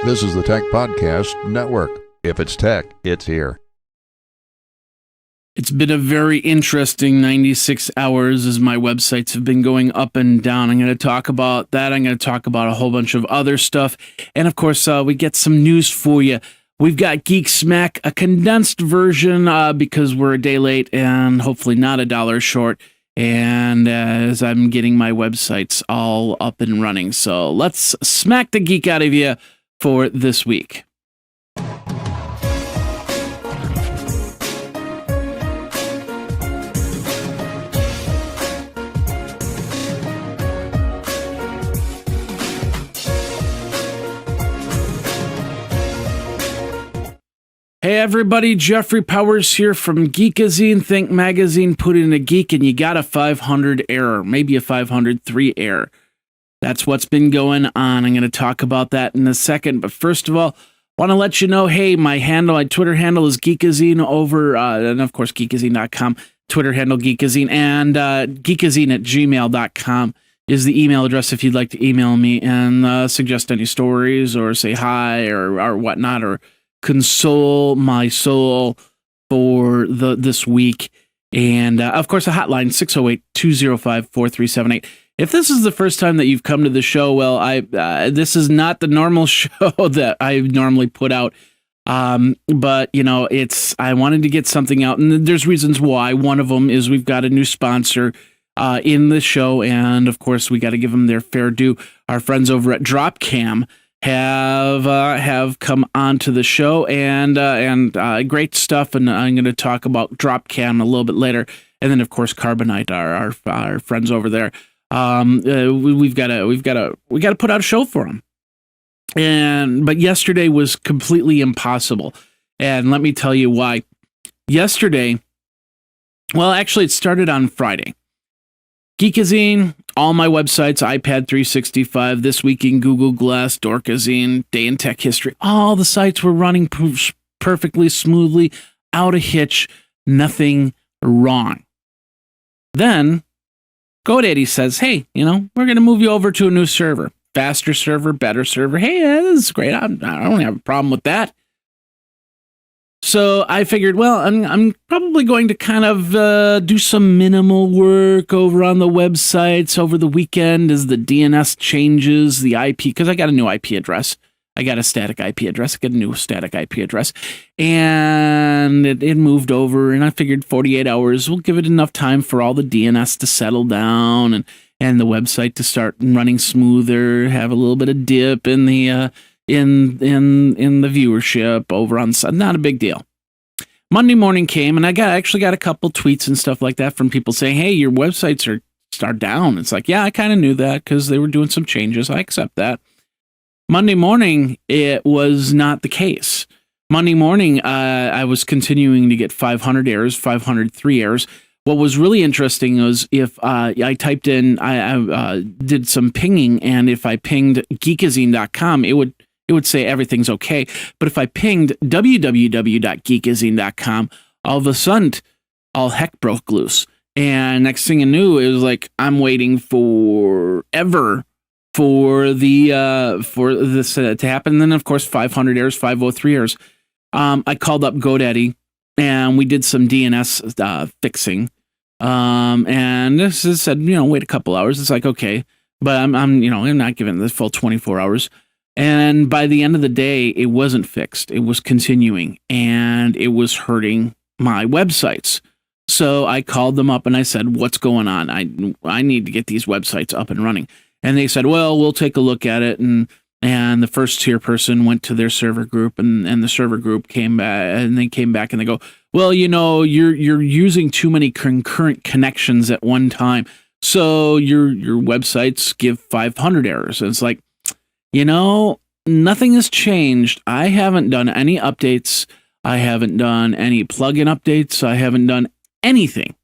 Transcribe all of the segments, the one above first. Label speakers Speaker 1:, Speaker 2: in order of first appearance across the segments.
Speaker 1: This is the Tech Podcast Network. If it's tech, it's here.
Speaker 2: It's been a very interesting 96 hours as my websites have been going up and down. I'm going to talk about that. I'm going to talk about a whole bunch of other stuff. And of course, we get some news for you. We've got Geek Smack, a condensed version because we're a day late and hopefully not $1 short. And as I'm getting my websites all up and running. So let's smack the geek out of you for this week. Hey everybody, Jeffrey Powers here from Geekazine. Think Magazine put in a geek and you got a 500 error, maybe a 503 error. That's what's been going on. I'm going to talk about that in a second. But first of all, want to let you know, hey, my Twitter handle is Geekazine over, and of course, Geekazine.com, Twitter handle Geekazine, and Geekazine@gmail.com is the email address if you'd like to email me and suggest any stories or say hi or whatnot, or console my soul for this week. And of course, a hotline 608-205-4378. If this is the first time that you've come to the show, well, this is not the normal show that I normally put out. But you know, I wanted to get something out, and there's reasons why. One of them is we've got a new sponsor in the show, and of course, we got to give them their fair due. Our friends over at Dropcam have come onto the show and great stuff, and I'm going to talk about Dropcam a little bit later, and then of course Carbonite, our friends over there. We've got to put out a show for them, but yesterday was completely impossible, and let me tell you why. Yesterday, well, actually, it started on Friday. Geekazine, all my websites, iPad 365, This Week in Google Glass, Dorkazine, Day in Tech History, all the sites were running perfectly smoothly, out of hitch, nothing wrong. Then GoDaddy says, hey, we're going to move you over to a new server. Faster server, better server. Hey, this is great. I don't have a problem with that. So I figured, well, I'm probably going to kind of do some minimal work over on the websites over the weekend as the DNS changes, the IP, because I got a new IP address. I got a static IP address. I got a new static IP address. And it moved over, and I figured 48 hours will give it enough time for all the DNS to settle down and the website to start running smoother, have a little bit of dip in the in the viewership over on the side. Not a big deal. Monday morning came, and I actually got a couple tweets and stuff like that from people saying, hey, your websites are down. It's like, yeah, I kind of knew that because they were doing some changes. I accept that. Monday morning, it was not the case. Monday morning, I was continuing to get 500 errors, 503 errors. What was really interesting was if I typed in, I did some pinging, and if I pinged Geekazine.com, it would say everything's okay. But if I pinged www.geekazine.com, all of a sudden, all heck broke loose. And next thing I knew, it was like I'm waiting forever for this to happen. And then, of course, 500 errors, 503 errors. I called up GoDaddy, and we did some DNS fixing. And this said, wait a couple hours. It's like, okay, but I'm not giving the full 24 hours. And by the end of the day, it wasn't fixed. It was continuing, and it was hurting my websites. So I called them up and I said, what's going on? I need to get these websites up and running. And they said, well, we'll take a look at it. And the first tier person went to their server group, and the server group came back, and they came back and they go, well, you're using too many concurrent connections at one time. So your websites give 500 errors. And it's like, nothing has changed. I haven't done any updates. I haven't done any plugin updates. I haven't done anything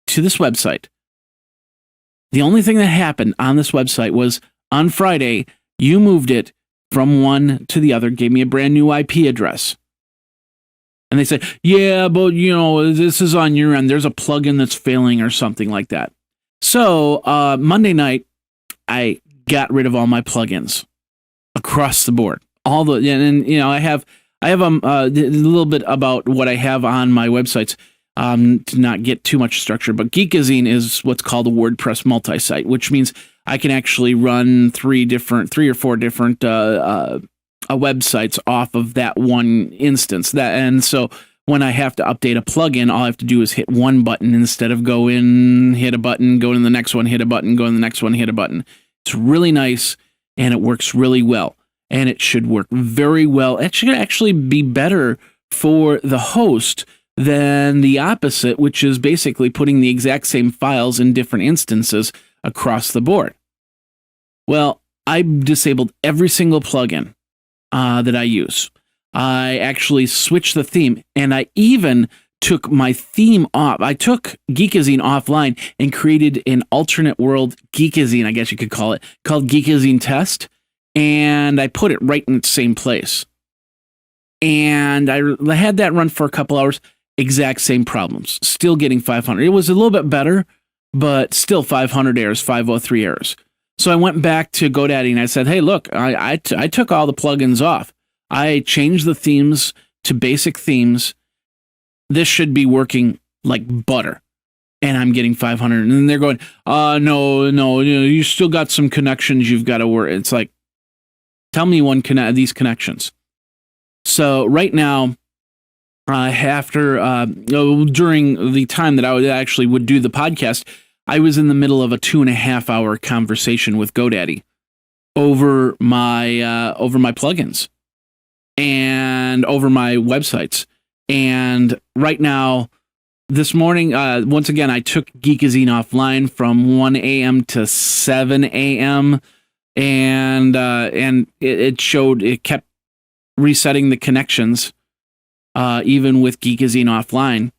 Speaker 2: to this website. The only thing that happened on this website was on Friday, you moved it from one to the other, gave me a brand new IP address. And they said, yeah, but this is on your end. There's a plugin that's failing or something like that. So Monday night, I got rid of all my plugins. across the board. And you know, I have a little bit about what I have on my websites to not get too much structure. But Geekazine is what's called a WordPress multi-site, which means I can actually run three or four different websites off of that one instance. And so when I have to update a plugin, all I have to do is hit one button instead of go in, hit a button, go to the next one, hit a button, go to the next one, hit a button. It's really nice, and it works really well. And it should work very well. It should actually be better for the host than the opposite, which is basically putting the exact same files in different instances across the board. Well, I disabled every single plugin that I use. I actually switched the theme, and I even took my theme off. I took Geekazine offline and created an alternate world Geekazine, I guess you could call it, called Geekazine Test, and I put it right in the same place. And I had that run for a couple hours, exact same problems, still getting 500. It was a little bit better, but still 500 errors, 503 errors. So I went back to GoDaddy and I said, hey, look, I took all the plugins off. I changed the themes to basic themes. This should be working like butter. And I'm getting 500. And then they're going, no, you still got some connections you've got to work. It's like, tell me these connections. So right now, during the time that I actually would do the podcast, I was in the middle of a 2.5 hour conversation with GoDaddy over my plugins and over my websites. And right now, this morning, once again, I took Geekazine offline from 1 a.m. to 7 a.m. and it kept resetting the connections, even with Geekazine offline.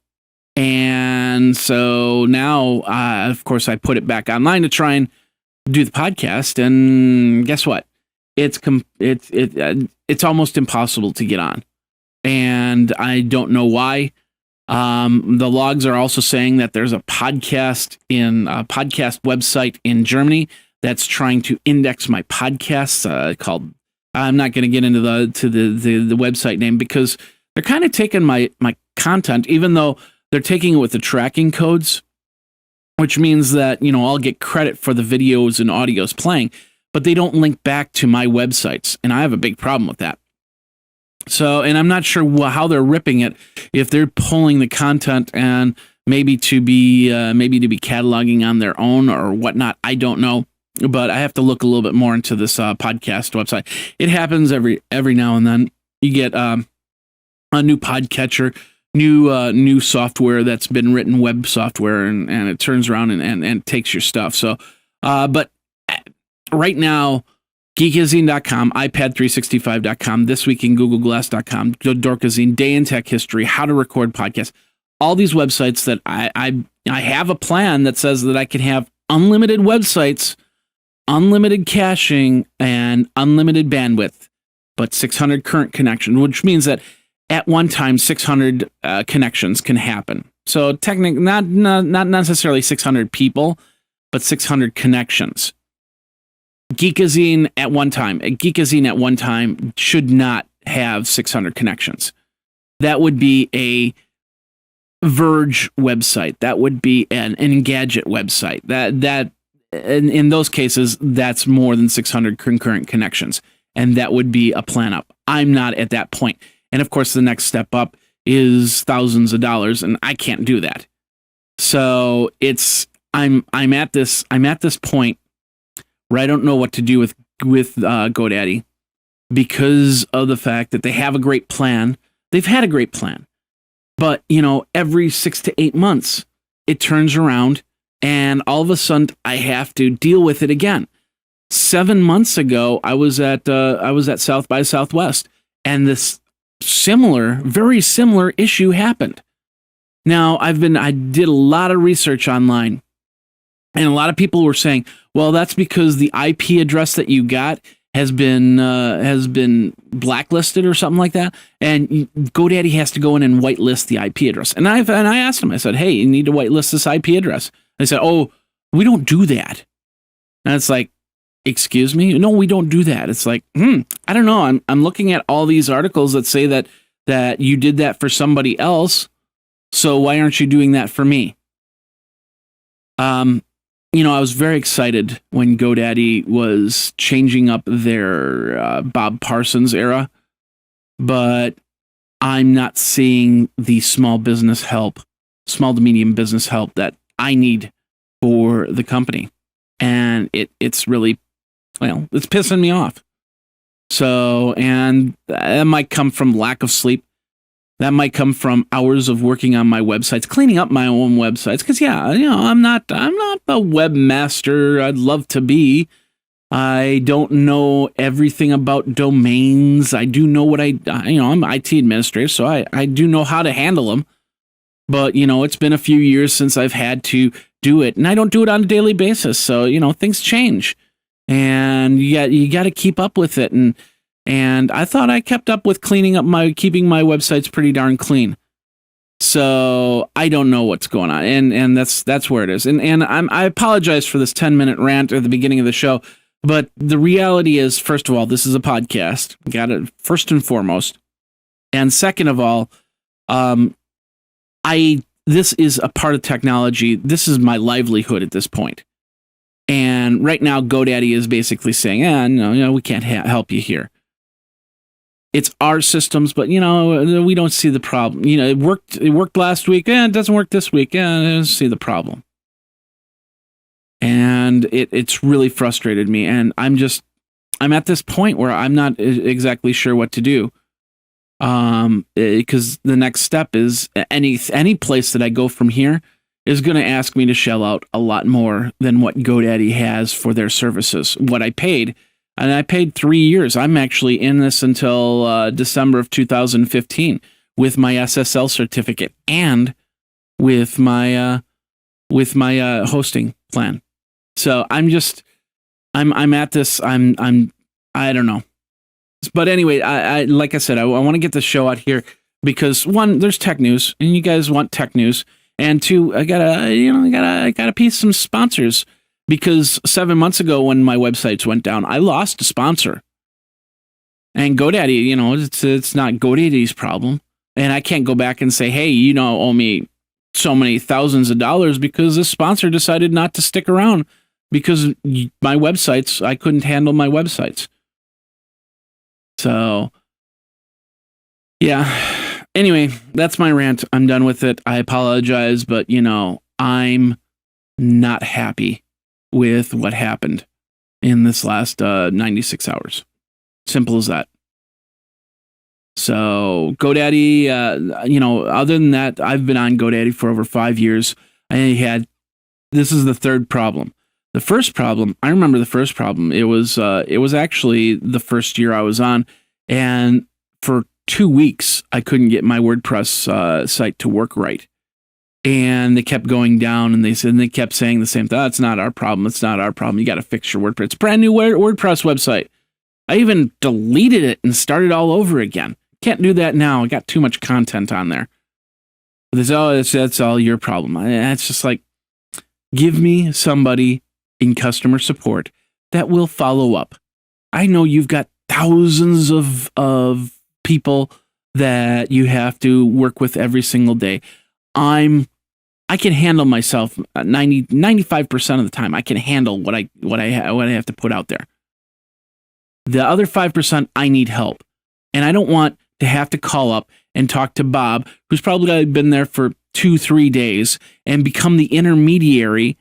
Speaker 2: And so now, of course, I put it back online to try and do the podcast. And guess what? It's almost impossible to get on. And I don't know why. The logs are also saying that there's a podcast website in Germany that's trying to index my podcasts called. I'm not going to get into the website name because they're kind of taking my content, even though they're taking it with the tracking codes, which means that, you know, I'll get credit for the videos and audios playing, but they don't link back to my websites. And I have a big problem with that. So, and I'm not sure how they're ripping it, if they're pulling the content and maybe to be cataloging on their own or whatnot. I don't know, but I have to look a little bit more into this podcast website. It happens every now and then. You get a new podcatcher, new software that's been written, web software, and it turns around and takes your stuff. So, but right now, Geekazine.com, iPad365.com, ThisWeekInGoogleGlass.com, Dorkazine, Day in Tech History, How to Record Podcasts, all these websites that I have a plan that says that I can have unlimited websites, unlimited caching, and unlimited bandwidth, but 600 current connections, which means that at one time, 600 connections can happen. So technically, not necessarily 600 people, but 600 connections. Geekazine at one time should not have 600 connections. That would be a Verge website. That would be an Engadget website. That in those cases, that's more than 600 concurrent connections, and that would be a plan up. I'm not at that point. And of course, the next step up is thousands of dollars, and I can't do that. So I'm at this point where I don't know what to do with GoDaddy because of the fact that they have a great plan. They've had a great plan, but you know, every 6 to 8 months it turns around, and all of a sudden I have to deal with it again. 7 months ago, I was at South by Southwest, and this very similar issue happened. Now, I did a lot of research online, and a lot of people were saying, well, that's because the IP address that you got has been blacklisted or something like that, and GoDaddy has to go in and whitelist the IP address. And I asked them, I said, hey, you need to whitelist this IP address. They said, oh, we don't do that. And it's like, excuse me? No, we don't do that. It's like, I don't know. I'm looking at all these articles that say that you did that for somebody else. So why aren't you doing that for me? I was very excited when GoDaddy was changing up their Bob Parsons era, but I'm not seeing the small to medium business help that I need for the company. And it's really, it's pissing me off. So, and that might come from lack of sleep. That might come from hours of working on my websites, cleaning up my own websites. Because I'm not the webmaster I'd love to be. I don't know everything about domains. I do know what I'm an IT administrator, so I do know how to handle them. But it's been a few years since I've had to do it, and I don't do it on a daily basis. So things change, and you got to keep up with it. And I thought I kept up with keeping my websites pretty darn clean. So I don't know what's going on, and that's where it is. And I apologize for this 10-minute rant at the beginning of the show, but the reality is, first of all, this is a podcast. Got it first and foremost, and second of all, this is a part of technology. This is my livelihood at this point. And right now, GoDaddy is basically saying, no, we can't help you here. It's our systems, but we don't see the problem. It worked last week. It doesn't work this week. I don't see the problem. And it's really frustrated me. And I'm at this point where I'm not exactly sure what to do. Because the next step is any place that I go from here is going to ask me to shell out a lot more than what GoDaddy has for their services. What I paid. And I paid 3 years. I'm actually in this until December of 2015 with my SSL certificate and with my hosting plan. So I'm at this. I don't know. But anyway, I like I said, I want to get the show out here because one, there's tech news, and you guys want tech news, and two, I gotta piece some sponsors. Because 7 months ago when my websites went down, I lost a sponsor. And GoDaddy, it's not GoDaddy's problem. And I can't go back and say, hey, owe me so many thousands of dollars because this sponsor decided not to stick around because my websites, I couldn't handle my websites. So, yeah. Anyway, that's my rant. I'm done with it. I apologize, but, I'm not happy with what happened in this last 96 hours. Simple as that. So GoDaddy, other than that, I've been on GoDaddy for over 5 years. This is the third problem. The first problem, I remember the first problem. It was actually the first year I was on, and for 2 weeks I couldn't get my WordPress site to work right. And they kept going down, and they kept saying the same thing. It's not our problem. It's not our problem. You got to fix your WordPress. It's a brand new WordPress website. I even deleted it and started all over again. Can't do that now. I got too much content on there. That's all your problem. It's just like, give me somebody in customer support that will follow up. I know you've got thousands of people that you have to work with every single day. I can handle myself 95% of the time. I can handle what I have to put out there. The other 5%, I need help. And I don't want to have to call up and talk to Bob, who's probably been there for 2-3 days, and become the intermediary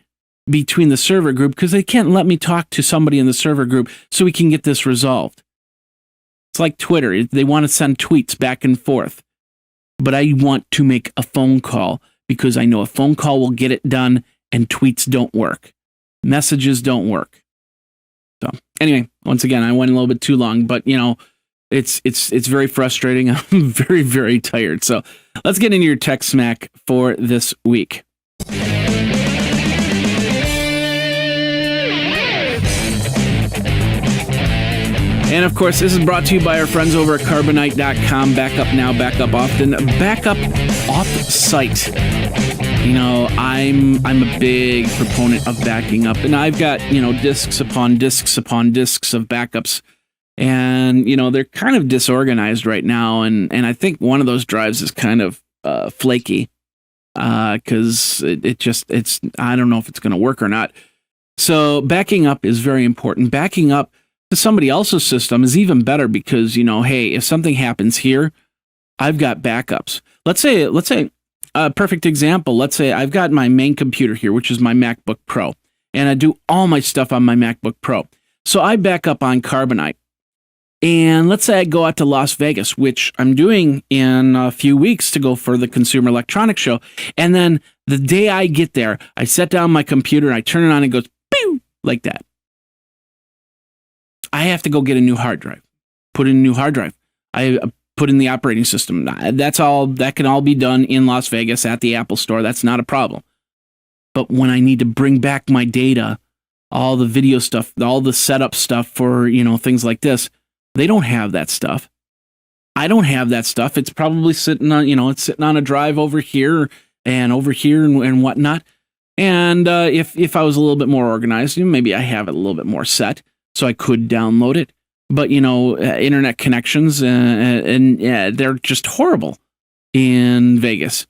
Speaker 2: between the server group because they can't let me talk to somebody in the server group so we can get this resolved. It's like Twitter. They want to send tweets back and forth. But I want to make a phone call because I know a phone call will get it done and tweets don't work. Messages don't work. So anyway, once again, I went a little bit too long, but it's very frustrating. I'm very, very tired. So let's get into your tech smack for this week. And of course, this is brought to you by our friends over at Carbonite.com. Backup now, backup often, backup off-site. I'm a big proponent of backing up, and I've got, discs upon discs upon discs of backups, and, they're kind of disorganized right now. And I think one of those drives is kind of flaky, because it's, I don't know if it's going to work or not. So backing up is very important. Backing up to somebody else's system is even better because, hey, if something happens here, I've got backups. Let's say a perfect example. Let's say I've got my main computer here, which is my MacBook Pro, and I do all my stuff on my MacBook Pro. So I back up on Carbonite. And let's say I go out to Las Vegas, which I'm doing in a few weeks to go for the Consumer Electronics Show. And then the day I get there, I set down my computer and I turn it on and it goes, pew, like that. I have to go get a new hard drive, put in a new hard drive. I put in the operating system. That's all. That can all be done in Las Vegas at the Apple Store. That's not a problem. But when I need to bring back my data, all the video stuff, all the setup stuff for, things like this, they don't have that stuff. I don't have that stuff. It's probably sitting on, it's sitting on a drive over here and whatnot. And if I was a little bit more organized, maybe I have it a little bit more set so I could download it. But, internet connections, and they're just horrible in Vegas.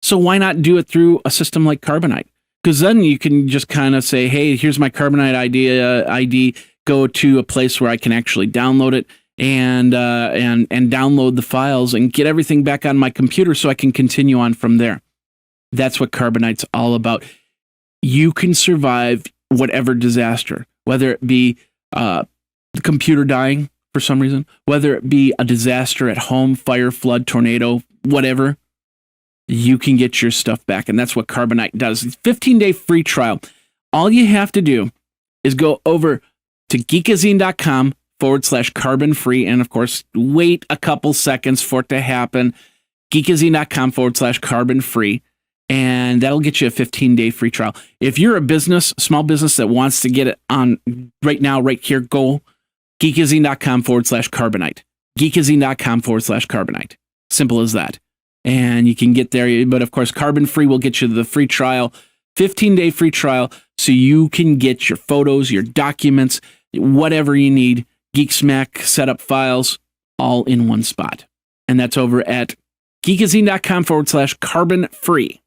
Speaker 2: So why not do it through a system like Carbonite? Because then you can just kind of say, hey, here's my Carbonite ID, go to a place where I can actually download it and download the files and get everything back on my computer so I can continue on from there. That's what Carbonite's all about. You can survive whatever disaster, whether it be the computer dying for some reason, whether it be a disaster at home, fire, flood, tornado, whatever, you can get your stuff back. And that's what Carbonite does. It's 15-day free trial. All you have to do is go over to geekazine.com/carbon free. And of course, wait a couple seconds for it to happen. Geekazine.com/carbon free. And that'll get you a 15-day free trial. If you're a small business that wants to get it on right now, right here, go geekazine.com/carbonite. Geekazine.com/carbonite. Simple as that. And you can get there. But of course, Carbon Free will get you the free trial, 15-day free trial, so you can get your photos, your documents, whatever you need, GeekSmack setup files, all in one spot. And that's over at geekazine.com/carbon free.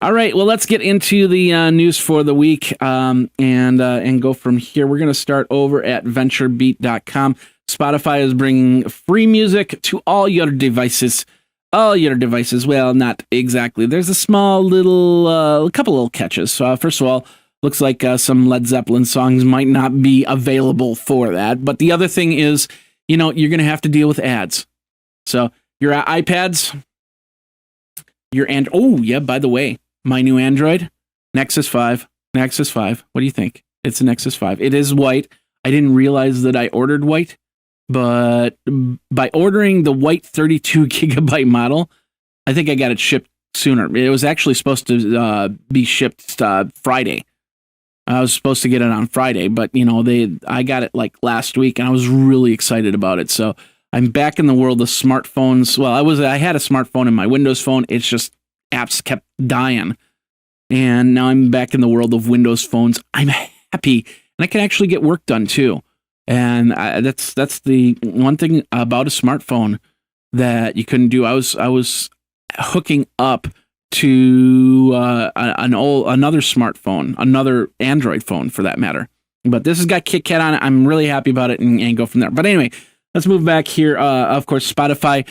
Speaker 2: All right, well, let's get into the news for the week and go from here. We're going to start over at venturebeat.com. Spotify is bringing free music to all your devices. All your devices. Well, not exactly. There's a small little, couple little catches. First of all, looks like some Led Zeppelin songs might not be available for that. But the other thing is, you're going to have to deal with ads. So your iPads, by the way, my new Android, Nexus 5. What do you think? It's a Nexus 5. It is white. I didn't realize that I ordered white, but by ordering the white 32 gigabyte model, I think I got it shipped sooner. It was actually supposed to be shipped Friday. I was supposed to get it on Friday, but I got it like last week, and I was really excited about it. So I'm back in the world of smartphones. Well, I had a smartphone in my Windows phone. It's just apps kept dying. And now I'm back in the world of Windows phones. I'm happy, and I can actually get work done too. And that's the one thing about a smartphone that you couldn't do. I was hooking up to another smartphone, another Android phone for that matter. But this has got KitKat on it. I'm really happy about it and go from there. But anyway, let's move back here. Of course, Spotify,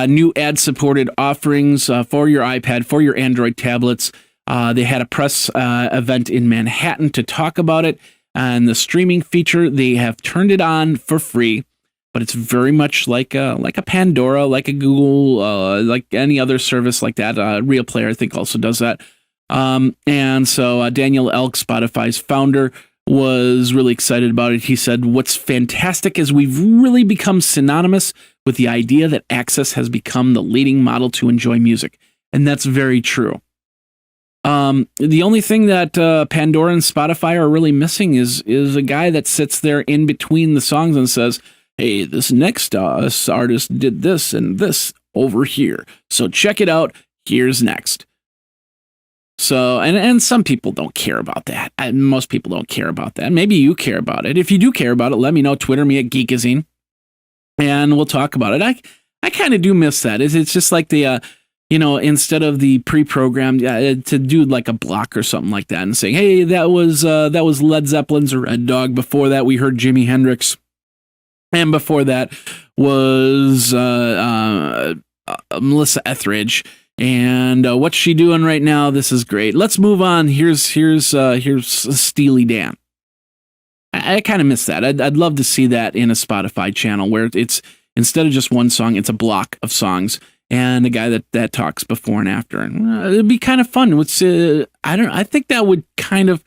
Speaker 2: new ad-supported offerings for your iPad, for your Android tablets. They had a press event in Manhattan to talk about it. And the streaming feature, they have turned it on for free, but it's very much like a Pandora, like a Google, like any other service like that. Real Player, I think, also does that. And so Daniel Elk, Spotify's founder, was really excited about it. He said, "What's fantastic is we've really become synonymous with the idea that access has become the leading model to enjoy music." And that's very true. The only thing that Pandora and Spotify are really missing is a guy that sits there in between the songs and says, "Hey, this next artist did this and this over here, so check it out. Here's next." So, and some people don't care about that. Most people don't care about that. Maybe you care about it. If you do care about it, let me know. Twitter me at Geekazine, and we'll talk about it. I kind of do miss that. It's just like the, instead of the pre-programmed, to do like a block or something like that and saying, hey, that was Led Zeppelin's Red Dog. Before that, we heard Jimi Hendrix. And before that was Melissa Etheridge. And what's she doing right now? This is great. Let's move on. Here's Steely Dan. I kind of miss that. I'd love to see that in a Spotify channel where it's instead of just one song, it's a block of songs and a guy that talks before and after. And it'd be kind of fun. I think that would kind of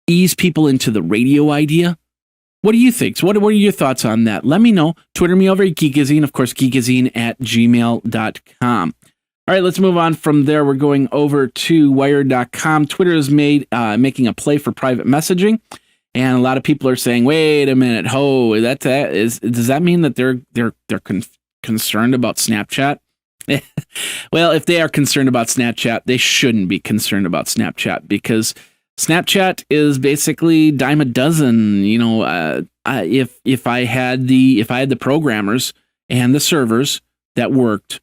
Speaker 2: ease people into the radio idea. What do you think? So what are your thoughts on that? Let me know. Twitter me over at Geekazine. Of course, geekazine at gmail.com. All right, let's move on from there. We're going over to wired.com. Twitter is making a play for private messaging. And a lot of people are saying, wait a minute, does that mean that they're concerned about Snapchat? Well, if they are concerned about Snapchat, they shouldn't be concerned about Snapchat because Snapchat is basically dime a dozen. If I had the programmers and the servers that worked,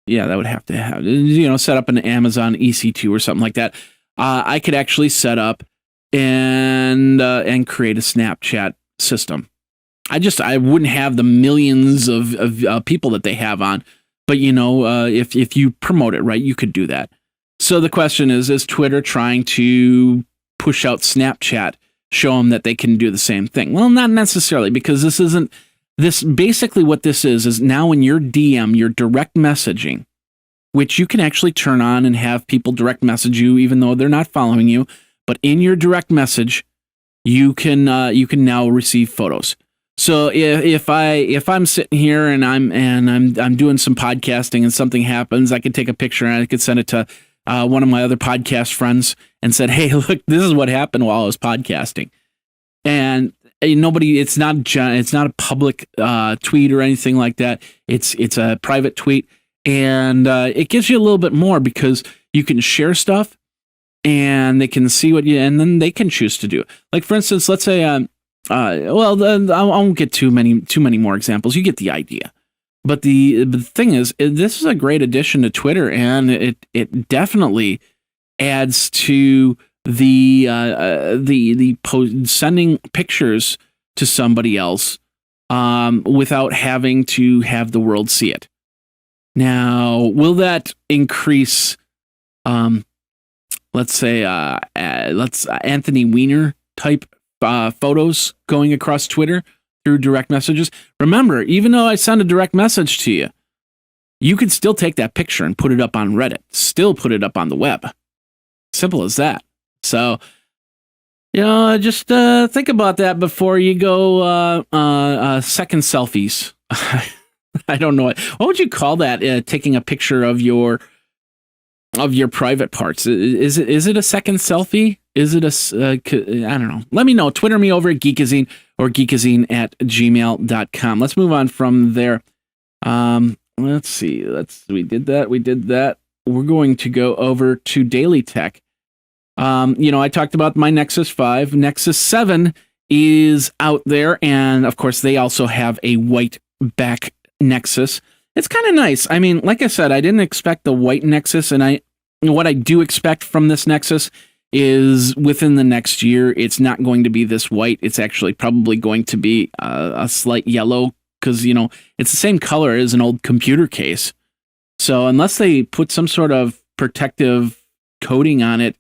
Speaker 2: that would have to have set up an Amazon EC2 or something like that. I could actually set up and create a Snapchat system. I wouldn't have the millions of people that they have on, but if you promote it right, you could do that. So the question is Twitter trying to push out Snapchat, show them that they can do the same thing? Well, not necessarily, because basically what this is now in your DM, your direct messaging, which you can actually turn on and have people direct message you even though they're not following you. But in your direct message, you can now receive photos. So if I'm sitting here and I'm doing some podcasting and something happens, I could take a picture and I could send it to one of my other podcast friends and said, "Hey, look, this is what happened while I was podcasting." And it's not a public tweet or anything like that. It's a private tweet, and it gives you a little bit more because you can share stuff and they can see and then they can choose to do. Like for instance, let's say I won't get too many more examples. You get the idea. But the thing is, this is a great addition to Twitter, and it definitely adds to the sending pictures to somebody else without having to have the world see it. Now, will that increase? Let's say Anthony Weiner type photos going across Twitter through direct messages. Remember, even though I send a direct message to you, you could still take that picture and put it up on Reddit, still put it up on the web. Simple as that. So, just think about that before you go second selfies. I don't know. What would you call that? Taking a picture of your private parts. Is it a second selfie? Is it I don't know. Let me know. Twitter me over at Geekazine or geekazine at gmail.com. Let's move on from there. Let's see. We did that. We're going to go over to Daily Tech. I talked about my Nexus 5. Nexus 7 is out there, and of course they also have a white back Nexus. It's kind of nice. I mean, like I said, I didn't expect the white Nexus, and what I do expect from this Nexus is within the next year, it's not going to be this white. It's actually probably going to be a slight yellow because, it's the same color as an old computer case. So unless they put some sort of protective coating on it,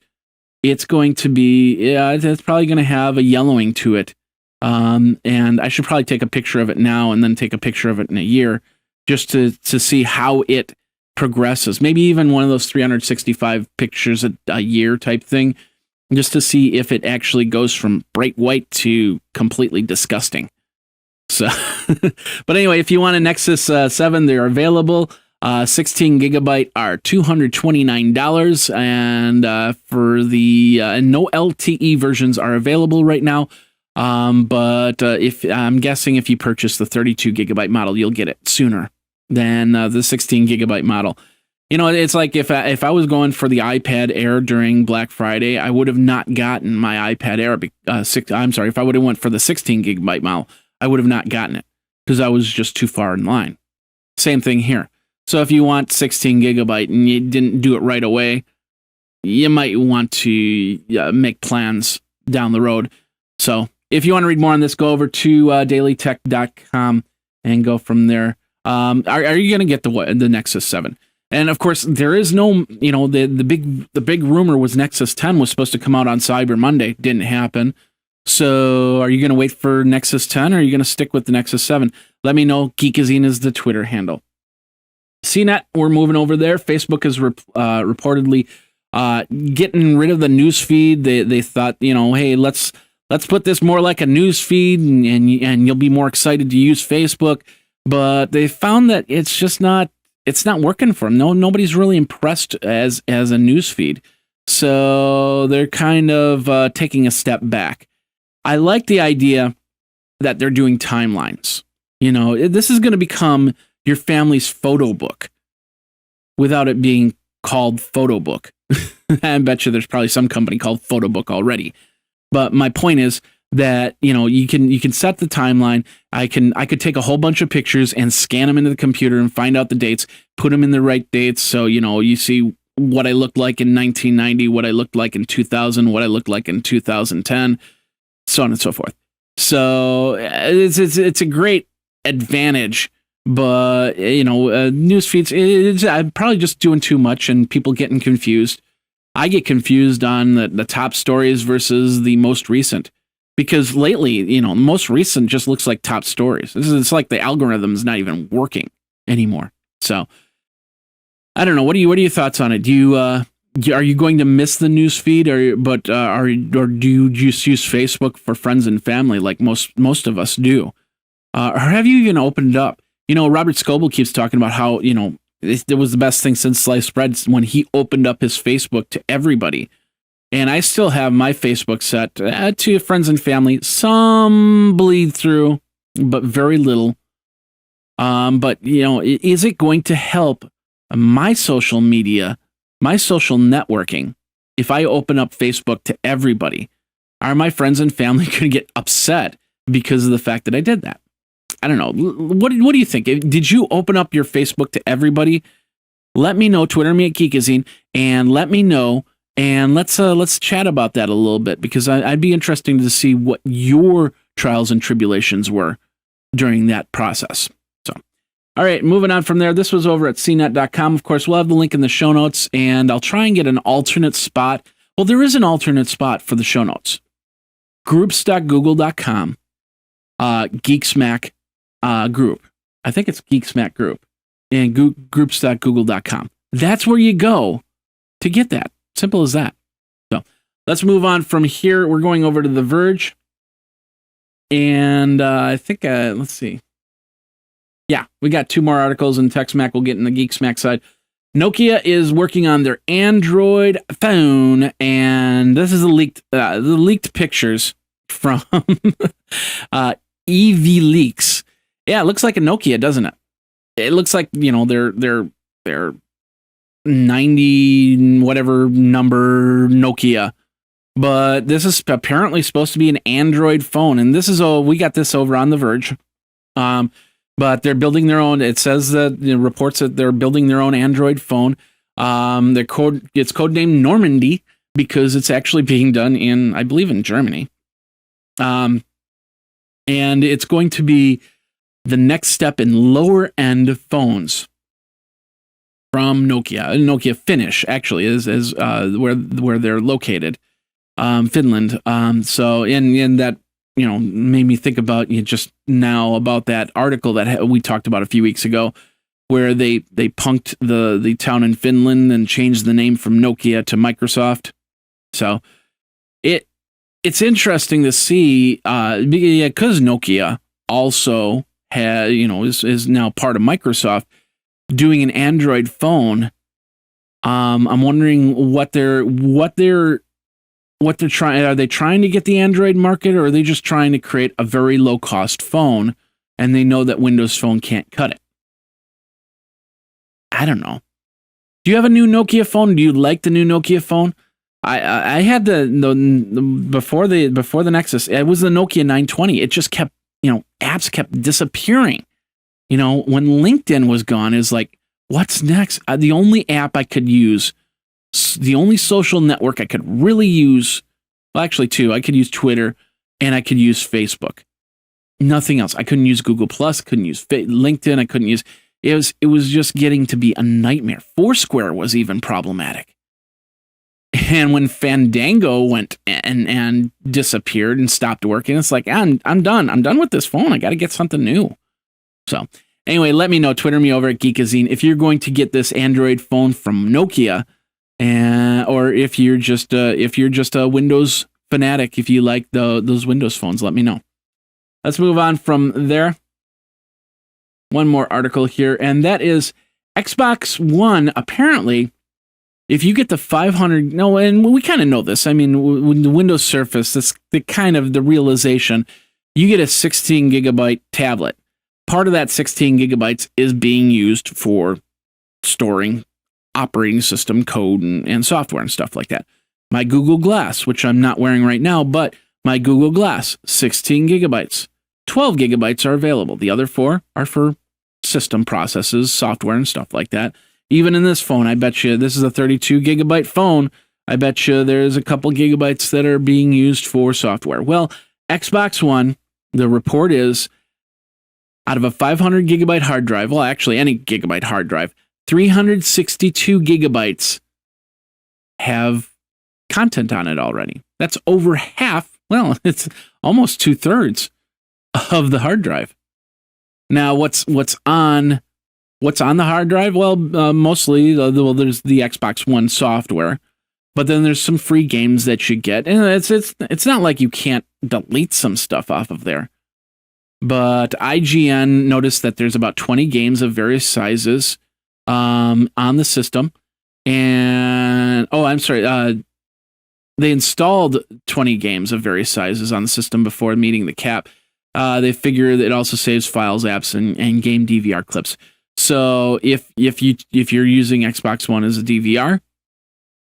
Speaker 2: it's going to be, it's probably going to have a yellowing to it. And I should probably take a picture of it now and then take a picture of it in a year just to see how it progresses. Maybe even one of those 365 pictures a year type thing, just to see if it actually goes from bright white to completely disgusting. So, but anyway, if you want a Nexus 7, they're available. 16 gigabyte are $229, and for the no LTE versions are available right now. But if I'm guessing if you purchase the 32 gigabyte model, you'll get it sooner than the 16 gigabyte model. It's like if I was going for the iPad Air during Black Friday, I would have not gotten my iPad Air. If I would have went for the 16 gigabyte model, I would have not gotten it because I was just too far in line. Same thing here. So if you want 16 gigabyte and you didn't do it right away, you might want to make plans down the road. So if you want to read more on this, go over to dailytech.com and go from there. Are you going to get the Nexus 7? And of course, there is no, the big rumor was Nexus 10 was supposed to come out on Cyber Monday. Didn't happen. So are you going to wait for Nexus 10 or are you going to stick with the Nexus 7? Let me know. Geekazine is the Twitter handle. CNET, we're moving over there. Facebook is reportedly getting rid of the news feed. They thought, hey, let's put this more like a news feed and you'll be more excited to use Facebook. But they found that it's not working for them. Nobody's really impressed as a news feed. So they're kind of taking a step back. I like the idea that they're doing timelines. This is going to become your family's photo book without it being called photo book. I bet you there's probably some company called photo book already. But my point is that, you can set the timeline. I could take a whole bunch of pictures and scan them into the computer and find out the dates, put them in the right dates. So, you see what I looked like in 1990, what I looked like in 2000, what I looked like in 2010, so on and so forth. So it's a great advantage. But, news feeds, I'm probably just doing too much and people getting confused. I get confused on the top stories versus the most recent. Because lately, most recent just looks like top stories. It's like the algorithm's not even working anymore. So, I don't know. What are your thoughts on it? Are you going to miss the news feed, or do you just use Facebook for friends and family like most of us do? Or have you even opened it up? Robert Scoble keeps talking about how, it was the best thing since sliced bread when he opened up his Facebook to everybody. And I still have my Facebook set to friends and family. Some bleed through, but very little. But, is it going to help my social media, my social networking, if I open up Facebook to everybody? Are my friends and family going to get upset because of the fact that I did that? I don't know. What do you think? Did you open up your Facebook to everybody? Let me know. Twitter me at Geekazine and let me know. And let's chat about that a little bit because I'd be interested to see what your trials and tribulations were during that process. So, all right, moving on from there. This was over at cnet.com. Of course, we'll have the link in the show notes, and I'll try and get an alternate spot. Well, there is an alternate spot for the show notes. Groups.google.com, Geeksmack group. I think it's Geeksmack group, and groups.google.com. That's where you go to get that. Simple as that. So let's move on from here. We're going over to The Verge. And I think, let's see. Yeah, we got two more articles, and TechSmack will get in the Geeksmack side. Nokia is working on their Android phone, and this is the leaked pictures from EV Leaks. Yeah, it looks like a Nokia, doesn't it? It looks like, they're 90 whatever number Nokia, but this is apparently supposed to be an Android phone, and we got this over on The Verge. But they're building their own. It says that reports that they're building their own Android phone. It's codenamed Normandy because it's actually being done I believe in Germany. And it's going to be the next step in lower end phones from Nokia. Nokia Finnish actually is where they're located, Finland. So in that, made me think about just now about that article that we talked about a few weeks ago, where they punked the town in Finland and changed the name from Nokia to Microsoft. So it's interesting to see, because Nokia also is now part of Microsoft, doing an Android phone. I'm wondering what they're trying. Are they trying to get the Android market, or are they just trying to create a very low cost phone and they know that Windows Phone can't cut it? I don't know. Do you have a new Nokia phone? Do you like the new Nokia phone? I had the before the Nexus. It was the Nokia 920. It just kept, apps kept disappearing. When LinkedIn was gone, is like, what's next? The only app I could use, the only social network I could really use, well, actually two. I could use Twitter and I could use Facebook. Nothing else. I couldn't use Google Plus. Couldn't use LinkedIn. I couldn't use. It was just getting to be a nightmare. Foursquare was even problematic. And when Fandango went and disappeared and stopped working, it's like, I'm done. I'm done with this phone. I got to get something new. So anyway, let me know. Twitter me over at Geekazine if you're going to get this Android phone from Nokia, or if you're just a Windows fanatic. If you like those Windows phones, let me know. Let's move on from there. One more article here, and that is Xbox One. Apparently, if you get the 500, and we kind of know this. I mean, when the Windows Surface, that's the realization. You get a 16 gigabyte tablet. Part of that 16 gigabytes is being used for storing operating system code and software and stuff like that. My Google Glass, which I'm not wearing right now, but my Google Glass, 16 gigabytes. 12 gigabytes are available. The other 4 are for system processes, software, and stuff like that. Even in this phone, I bet you, this is a 32 gigabyte phone. I bet you there's a couple gigabytes that are being used for software. Well, Xbox One, the report is, out of a 500 gigabyte hard drive, well, actually any gigabyte hard drive, 362 gigabytes have content on it already. That's over half. Well, it's almost 2/3 of the hard drive. Now, what's on the hard drive? Well, mostly, there's the Xbox One software, but then there's some free games that you get, and it's not like you can't delete some stuff off of there. But IGN noticed that there's about 20 games of various sizes on the system. And, they installed 20 games of various sizes on the system before meeting the cap. They figure that it also saves files, apps, and game DVR clips. So if you're using Xbox One as a DVR,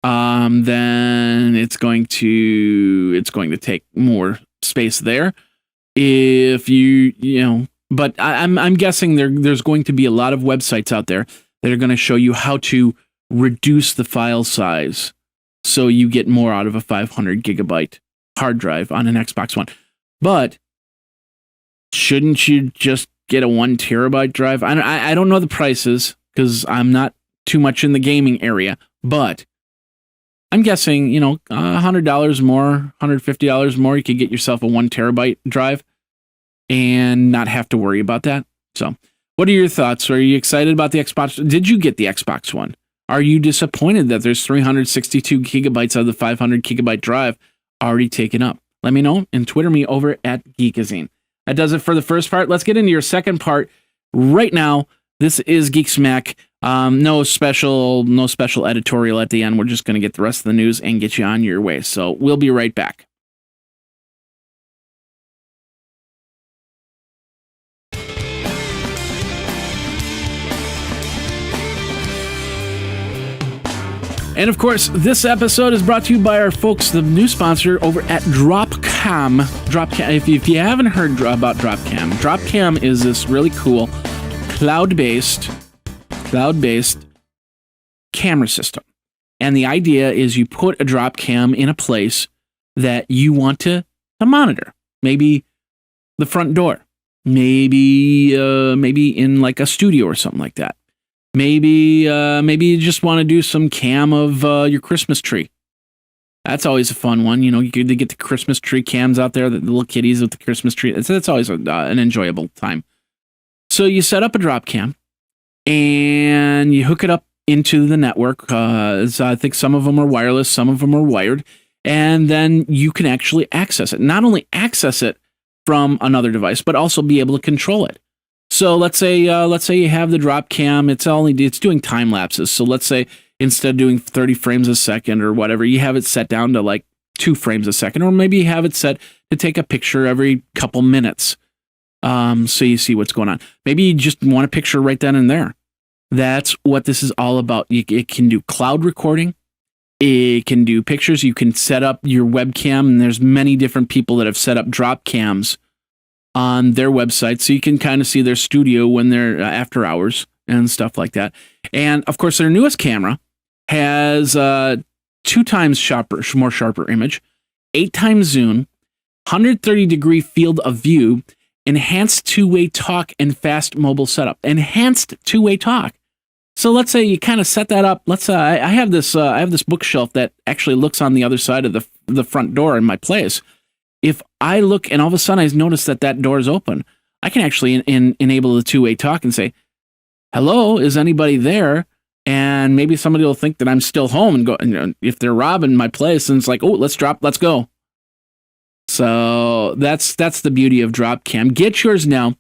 Speaker 2: then it's going to take more space there. If but I'm guessing there's going to be a lot of websites out there that are going to show you how to reduce the file size so you get more out of a 500 gigabyte hard drive on an Xbox One. But shouldn't you just get a 1 terabyte drive? I don't know the prices because I'm not too much in the gaming area, but I'm guessing, $100 more, $150 more, you could get yourself a 1 terabyte drive and not have to worry about that. So, what are your thoughts? Are you excited about the Xbox? Did you get the Xbox One? Are you disappointed that there's 362 gigabytes of the 500 gigabyte drive already taken up? Let me know and Twitter me over at Geekazine. That does it for the first part. Let's get into your second part right now. This is Geek Smack. No special editorial at the end. We're just going to get the rest of the news and get you on your way. So we'll be right back. And of course, this episode is brought to you by our folks, the new sponsor over at Dropcam. Dropcam. If you haven't heard about Dropcam is this really cool cloud-based camera system. And the idea is you put a Dropcam in a place that you want to monitor. Maybe the front door. Maybe in like a studio or something like that. Maybe you just want to do some cam of your Christmas tree. That's always a fun one. You get the Christmas tree cams out there, the little kitties with the Christmas tree. That's always an enjoyable time. So you set up a Dropcam and you hook it up into the network. I think some of them are wireless, some of them are wired, and then you can actually access it. Not only access it from another device, but also be able to control it. So let's say you have the Dropcam. It's doing time lapses. So let's say instead of doing 30 frames a second or whatever, you have it set down to like 2 frames a second, or maybe you have it set to take a picture every couple minutes. So you see what's going on. Maybe you just want a picture right then and there. That's what this is all about. It can do cloud recording. It can do pictures. You can set up your webcam, and there's many different people that have set up drop cams on their website, so you can kind of see their studio when they're after hours and stuff like that. And of course, their newest camera has 2 times more sharper image, 8 times zoom, 130-degree field of view, enhanced two-way talk, and fast mobile setup. Enhanced two-way talk. So let's say you kind of set that up. Let's I have this bookshelf that actually looks on the other side of the front door in my place. If I look and all of a sudden I notice that door is open, I can actually enable the two-way talk and say, "Hello, is anybody there?" And maybe somebody will think that I'm still home and go. And if they're robbing my place, and it's like, "Oh, let's go." So that's the beauty of Dropcam. Get yours now.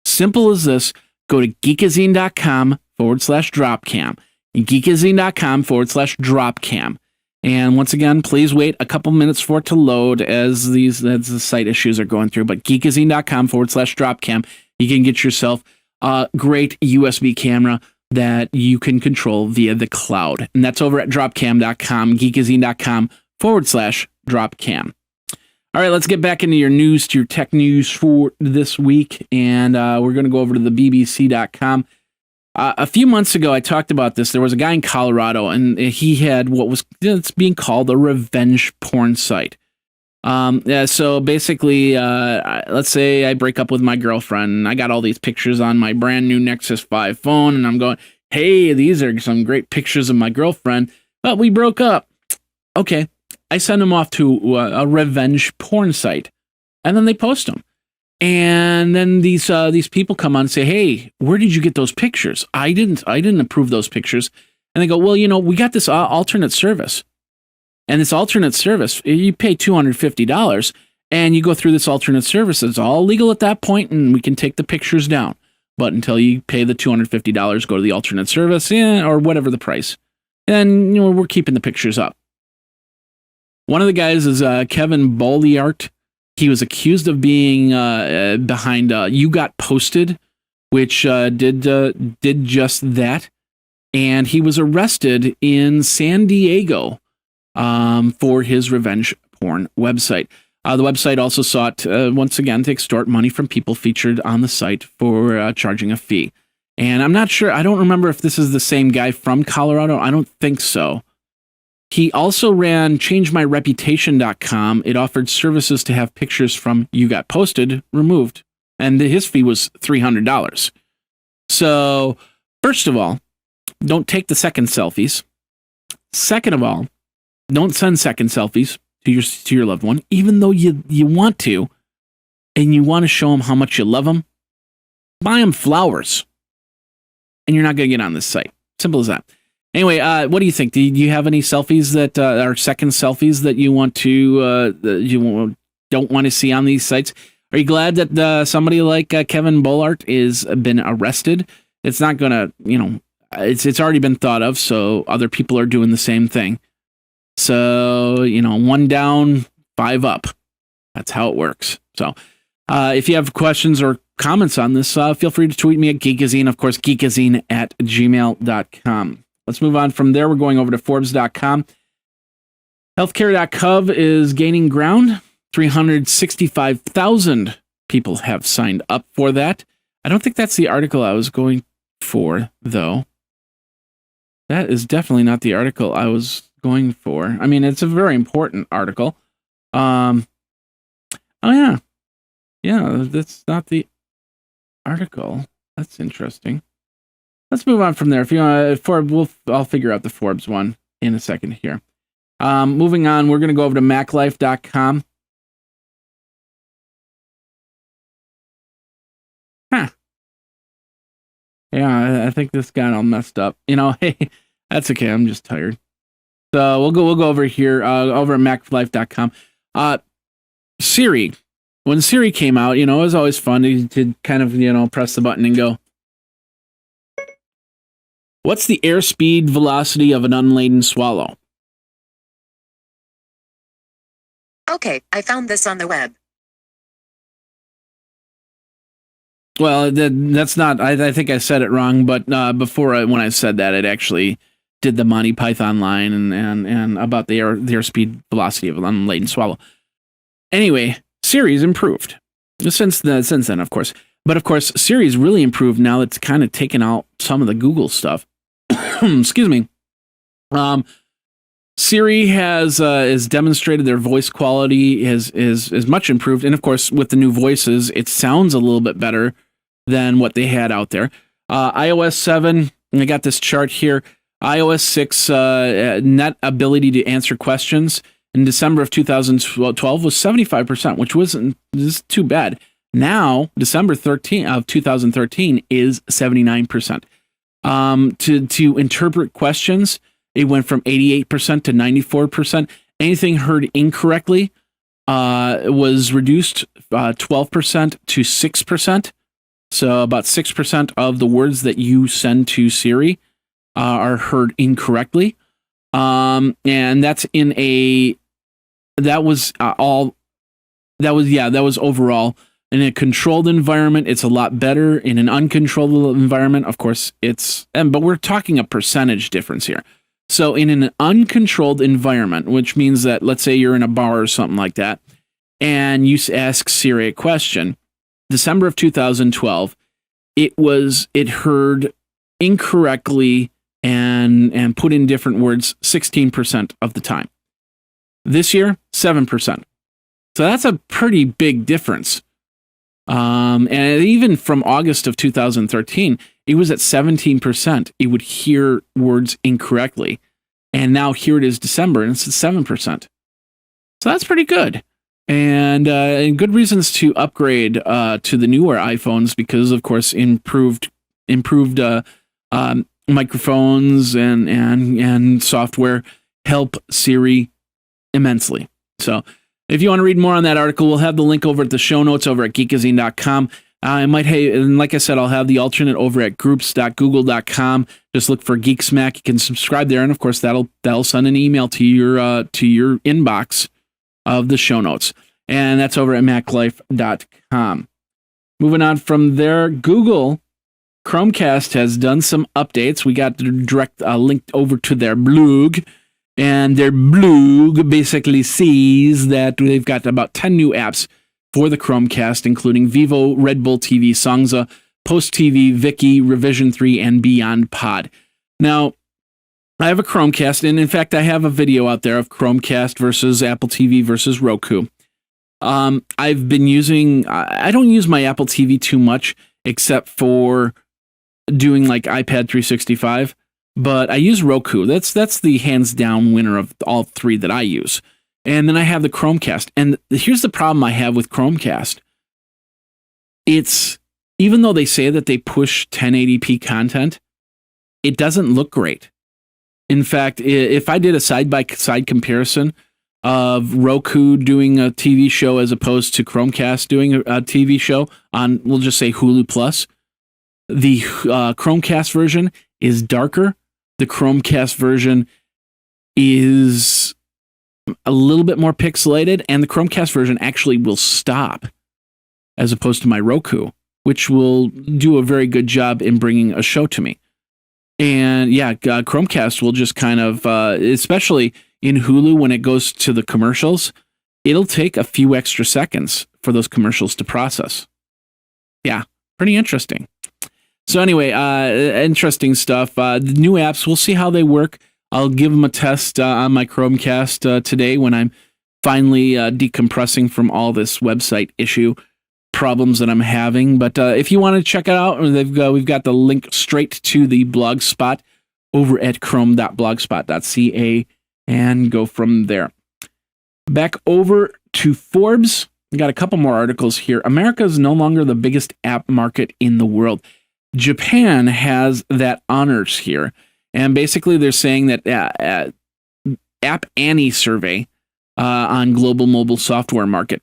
Speaker 2: Simple as this. Go to geekazine.com/Dropcam. Geekazine.com/Dropcam. And once again, please wait a couple minutes for it to load as the site issues are going through. But geekazine.com/Dropcam. You can get yourself a great USB camera that you can control via the cloud. And that's over at dropcam.com, geekazine.com/Dropcam. All right, let's get back into your news, to your tech news for this week. And we're going to go over to the BBC.com. A few months ago, I talked about this. There was a guy in Colorado, and he had it's being called a revenge porn site. So basically, let's say I break up with my girlfriend, and I got all these pictures on my brand new Nexus 5 phone, and I'm going, "Hey, these are some great pictures of my girlfriend, but we broke up." Okay. I send them off to a revenge porn site, and then they post them. And then these people come on and say, "Hey, where did you get those pictures? I didn't approve those pictures." And they go, "Well, we got this alternate service, and this alternate service, you pay $250, and you go through this alternate service. It's all legal at that point, and we can take the pictures down. But until you pay the $250, go to the alternate service, or whatever the price, and we're keeping the pictures up." One of the guys is Kevin Bolliart. He was accused of being behind You Got Posted, which did just that. And he was arrested in San Diego for his revenge porn website. The website also sought, once again, to extort money from people featured on the site for charging a fee. And I'm not sure, I don't remember if this is the same guy from Colorado. I don't think so. He also ran ChangeMyReputation.com. It offered services to have pictures from You Got Posted removed, and his fee was $300. So, first of all, don't take the second selfies. Second of all, don't send second selfies to your loved one, even though you want to, and you want to show them how much you love them. Buy them flowers, and you're not going to get on this site. Simple as that. Anyway, what do you think? Do you have any selfies that are second selfies that you want to don't want to see on these sites? Are you glad that somebody like Kevin Bollard is been arrested? It's not gonna, it's already been thought of, so other people are doing the same thing. So 1 down, 5 up. That's how it works. So if you have questions or comments on this, feel free to tweet me at Geekazine. Of course, geekazine@gmail.com. Let's move on from there. We're going over to Forbes.com. Healthcare.gov is gaining ground. 365,000 people have signed up for that. I don't think that's the article I was going for, though. That is definitely not the article I was going for. I mean, it's a very important article. Oh, yeah. Yeah, that's not the article. That's interesting. Let's move on from there. If you want, I'll figure out the Forbes one in a second here. Moving on, we're going to go over to MacLife.com. Huh. Yeah, I think this got all messed up. Hey, that's okay. I'm just tired. So we'll go over here, over at MacLife.com. Siri. When Siri came out, it was always fun to kind of, press the button and go, "What's the airspeed velocity of an unladen swallow?"
Speaker 3: Okay, I found this on the web.
Speaker 2: Well, that's not. I think I said it wrong, but when I said that, it actually did the Monty Python line and about the airspeed velocity of an unladen swallow. Anyway, Siri's improved since then, of course. But of course, Siri's really improved now that it's kind of taken out some of the Google stuff. Excuse me. Siri has demonstrated their voice quality is much improved, and of course, with the new voices, it sounds a little bit better than what they had out there. iOS 7, I got this chart here. iOS 6 net ability to answer questions in December of 2012 was 75%, which wasn't too bad. Now, December 13 of 2013 is 79%. To interpret questions, it went from 88% to 94%. Anything heard incorrectly was reduced 12% to 6%. So about 6% of the words that you send to Siri are heard incorrectly. And that's that was overall. In a controlled environment, it's a lot better. In an uncontrolled environment, of course, but we're talking a percentage difference here. So in an uncontrolled environment, which means that, let's say you're in a bar or something like that, and you ask Siri a question, December of 2012, it heard incorrectly and put in different words 16% of the time. This year, 7%. So that's a pretty big difference. And even from August of 2013, it was at 17%. It would hear words incorrectly. And now here it is December, and it's at 7%. So that's pretty good. And good reasons to upgrade to the newer iPhones because, of course, improved microphones and software help Siri immensely. So if you want to read more on that article, we'll have the link over at the show notes over at geekazine.com. And like I said, I'll have the alternate over at groups.google.com. Just look for Geek Smack. You can subscribe there, and of course, that'll send an email to your inbox of the show notes. And that's over at maclife.com. Moving on from there, Google Chromecast has done some updates. We got the direct link over to their blog. And their blog basically sees that they've got about 10 new apps for the Chromecast, including Vivo, Red Bull TV, Songza, Post TV, Viki, Revision 3, and Beyond Pod. Now, I have a Chromecast, and in fact, I have a video out there of Chromecast versus Apple TV versus Roku. I've been I don't use my Apple TV too much, except for doing like iPad 365. But I use Roku. That's the hands down winner of all three that I use. And then I have the Chromecast. And here's the problem I have with Chromecast. It's, even though they say that they push 1080p content, it doesn't look great. In fact, if I did a side-by-side comparison of Roku doing a TV show as opposed to Chromecast doing a TV show on, we'll just say Hulu Plus, the Chromecast version is darker. The Chromecast version is a little bit more pixelated, and the Chromecast version actually will stop as opposed to my Roku, which will do a very good job in bringing a show to me. And yeah, Chromecast will just kind of, especially in Hulu when it goes to the commercials, it'll take a few extra seconds for those commercials to process. Yeah, pretty interesting. So anyway, interesting stuff. The new apps, we'll see how they work. I'll give them a test on my Chromecast today when I'm finally decompressing from all this website issue problems that I'm having. But if you want to check it out, we've got the link straight to the blog spot over at chrome.blogspot.ca and go from there. Back over to Forbes. We got a couple more articles here. America is no longer the biggest app market in the world. Japan has that honors here. And basically they're saying that App Annie survey on global mobile software market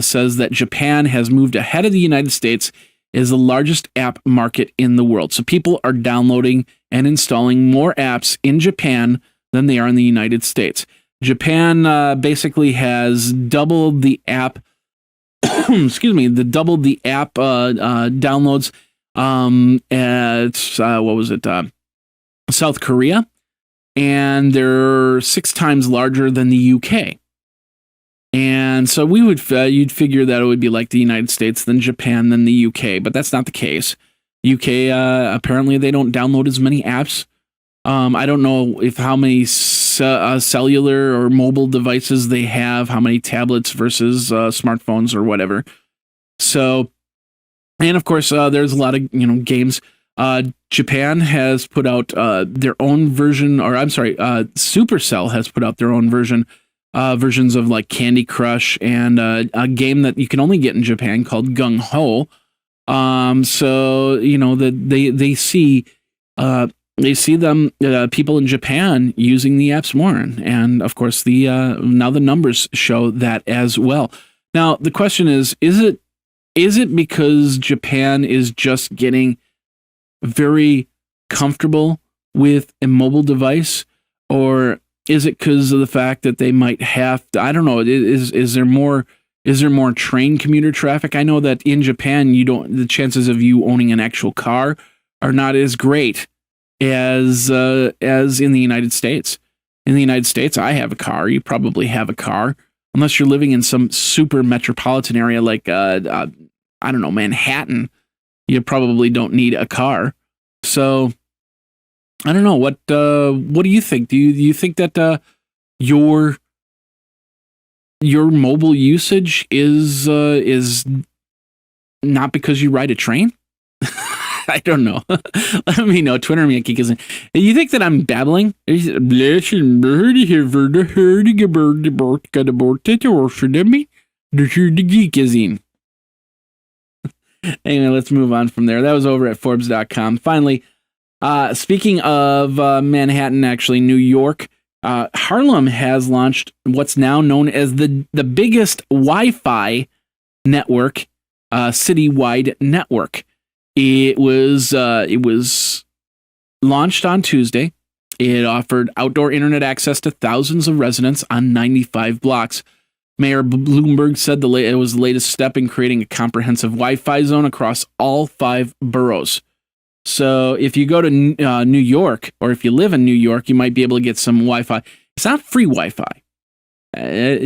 Speaker 2: says that Japan has moved ahead of the United States as the largest app market in the world. So people are downloading and installing more apps in Japan than they are in the United States. Japan basically has doubled the app excuse me, doubled the app downloads at what was it? South Korea, and they're 6 times larger than the UK. And so you'd figure that it would be like the United States, then Japan, then the UK, but that's not the case. UK, apparently they don't download as many apps. I don't know if how many cellular or mobile devices they have, how many tablets versus smartphones or whatever. So, and of course, there's a lot of games. Japan has put out their own version, or I'm sorry, Supercell has put out their own versions of like Candy Crush and a game that you can only get in Japan called Gung Ho. So that they see them people in Japan using the apps more, and of course now the numbers show that as well. Now the question is it because Japan is just getting very comfortable with a mobile device, or is it because of the fact that they might have to, I don't know, is there more train commuter traffic? I know that in Japan the chances of you owning an actual car are not as great as in the United States. In the United States, I have a car. You probably have a car, unless you're living in some super metropolitan area like I don't know, Manhattan. You probably don't need a car. So I don't know. What do you think? Do you think that your mobile usage is not because you ride a train? I don't know. Let me know. Twitter me at Geekazine. You think that I'm babbling? Geekazine. Anyway, let's move on from there. That was over at Forbes.com. Finally, speaking of Manhattan, actually, New York, Harlem has launched what's now known as the biggest Wi-Fi network, citywide network. It was launched on Tuesday. It offered outdoor internet access to thousands of residents on 95 blocks. Mayor Bloomberg said it was the latest step in creating a comprehensive Wi-Fi zone across all 5 boroughs. So if you go to New York, or if you live in New York, you might be able to get some Wi-Fi. It's not free Wi-Fi.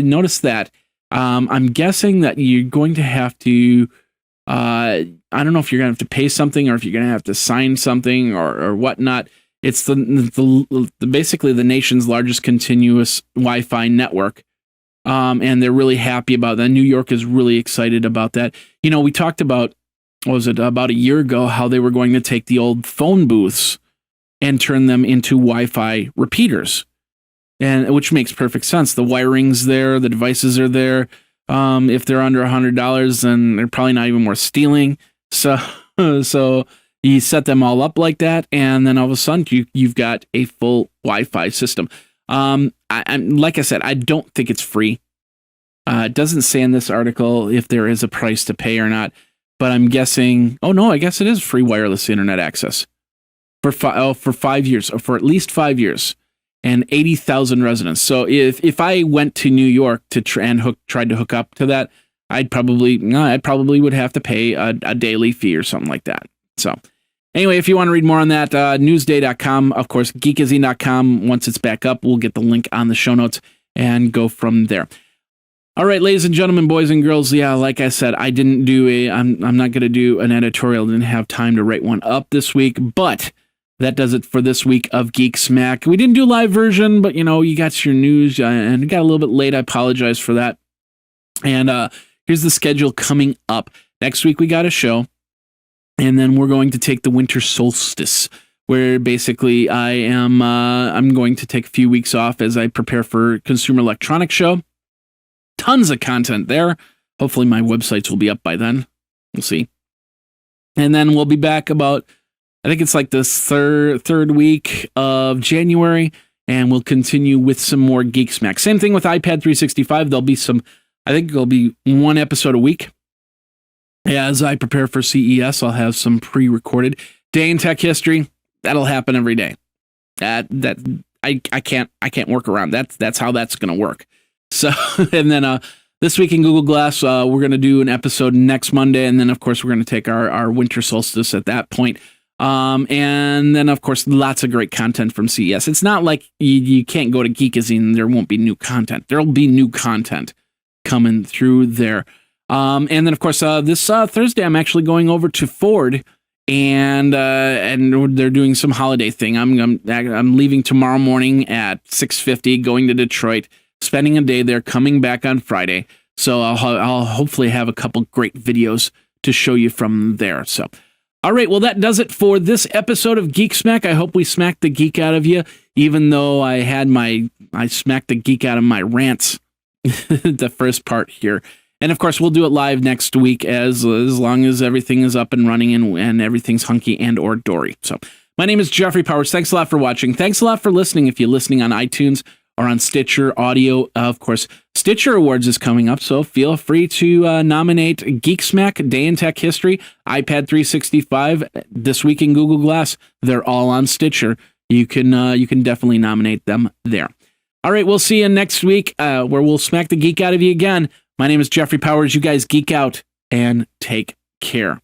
Speaker 2: Notice that. I'm guessing that you're going to have to, I don't know if you're going to have to pay something or if you're going to have to sign something or whatnot. It's basically the nation's largest continuous Wi-Fi network. And they're really happy about that. New York is really excited about that. We talked about, what was it, about a year ago, how they were going to take the old phone booths and turn them into Wi-Fi repeaters, and which makes perfect sense. The wiring's there, the devices are there. If they're under $100, then they're probably not even worth stealing. So you set them all up like that, and then all of a sudden you've got a full Wi-Fi system. Like I said, I don't think it's free. It doesn't say in this article if there is a price to pay or not, but I'm guessing. Oh no, I guess it is free wireless internet access for 5 years, or for at least 5 years, and 80,000 residents. So if I went to New York to tried to hook up to that, I probably would have to pay a daily fee or something like that. So. Anyway, if you want to read more on that, newsday.com, of course, geekazine.com. Once it's back up, we'll get the link on the show notes and go from there. All right, ladies and gentlemen, boys and girls. Yeah, like I said, I'm not going to do an editorial. I didn't have time to write one up this week, but that does it for this week of Geek Smack. We didn't do live version, but you got your news, and it got a little bit late. I apologize for that. And here's the schedule coming up. Next week, we got a show. And then we're going to take the winter solstice, where basically I'm going to take a few weeks off as I prepare for Consumer Electronics Show. Tons of content there. Hopefully my websites will be up by then. We'll see. And then we'll be back about, I think it's like the third week of January, and we'll continue with some more Geek Smack. Same thing with iPad 365. There'll be one episode a week. As I prepare for CES, I'll have some pre-recorded Day in Tech History. That'll happen every day. I can't work around that. That's how that's going to work. So, and then This week in Google Glass, we're going to do an episode next Monday, and then, of course, we're going to take our winter solstice at that point. And then, of course, lots of great content from CES. It's not like you can't go to Geekazine and there won't be new content. There'll be new content coming through there. And then, of course, this Thursday, I'm actually going over to Ford, and they're doing some holiday thing. I'm leaving tomorrow morning at 6:50, going to Detroit, spending a day there, coming back on Friday. So I'll hopefully have a couple great videos to show you from there. So, all right, well, that does it for this episode of Geek Smack. I hope we smacked the geek out of you, even though I smacked the geek out of my rants, the first part here. And, of course, we'll do it live next week as long as everything is up and running and everything's hunky and or dory. So, my name is Jeffrey Powers. Thanks a lot for watching. Thanks a lot for listening if you're listening on iTunes or on Stitcher Audio. Of course, Stitcher Awards is coming up, so feel free to nominate Geek Smack, Day in Tech History, iPad 365, This Week in Google Glass. They're all on Stitcher. You can definitely nominate them there. All right, we'll see you next week where we'll smack the geek out of you again. My name is Jeffrey Powers. You guys geek out and take care.